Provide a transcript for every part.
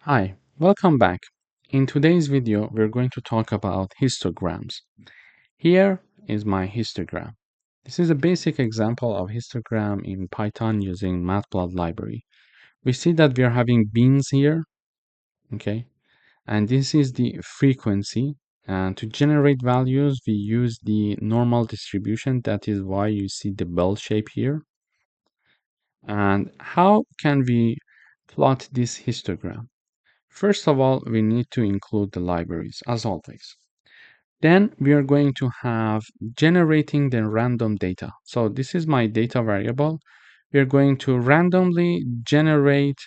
Hi, welcome back. In today's video, we're going to talk about histograms. Here is my histogram. This is a basic example of histogram in Python using Matplotlib library. We see that we are having beans here, okay? And this is the frequency. And to generate values, we use the normal distribution. That is why you see the bell shape here. And how can we plot this histogram? First of all, we need to include the libraries as always. Then we are going to have generating the random data. So this is my data variable. We are going to randomly generate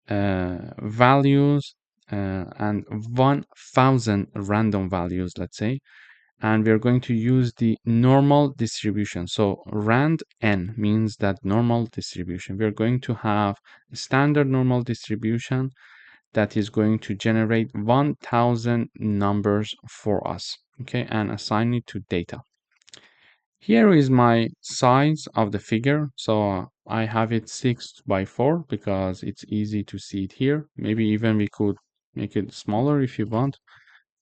values and 1000 random values, let's say. And we are going to use the normal distribution. So rand n means that normal distribution. We are going to have standard normal distribution that is going to generate 1000 numbers for us, okay, and assign it to data. Here is my size of the figure. So I have it 6 by 4 because it's easy to see it here. Maybe even we could make it smaller if you want,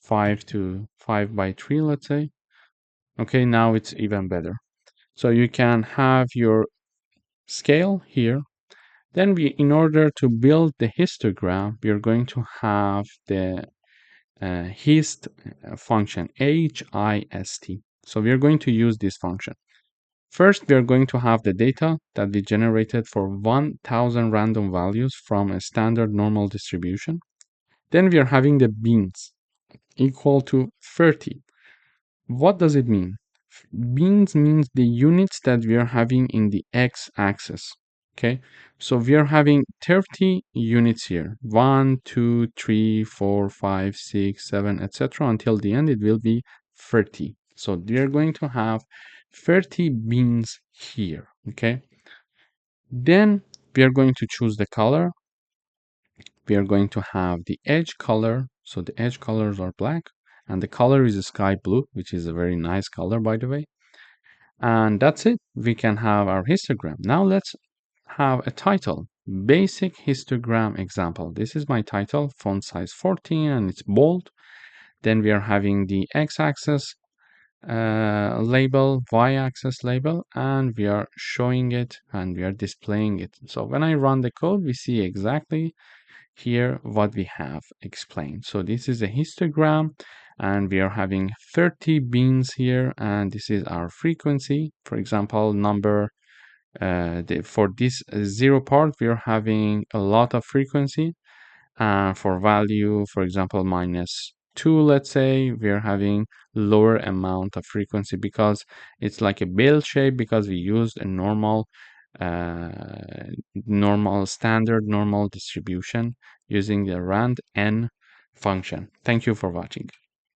5 by 3, let's say. Okay, now it's even better. So you can have your scale here. Then in order to build the histogram, we are going to have the hist function, HIST. So we are going to use this function. First, we are going to have the data that we generated for 1000 random values from a standard normal distribution. Then we are having the beans equal to 30. What does it mean? Beans means the units that we are having in the x-axis. Okay, so we are having 30 units here, 1, 2, 3, 4, 5, 6, 7, etc. Until the end, it will be 30. So we are going to have 30 beans here. Okay, then we are going to choose the color. We are going to have the edge color. So the edge colors are black, and the color is sky blue, which is a very nice color, by the way. And that's it. We can have our histogram. Now let's have a title. Basic histogram example. This is my title, font size 14, and it's bold. Then we are having the x-axis label, y-axis label, and we are showing it and we are displaying it. So when I run the code, we see exactly here what we have explained. So this is a histogram, and we are having 30 beans here, and this is our frequency. For example, number for this 0 part, we are having a lot of frequency. For value, for example, -2, let's say, we are having lower amount of frequency because it's like a bell shape, because we used a standard normal distribution using the rand n function. Thank you for watching.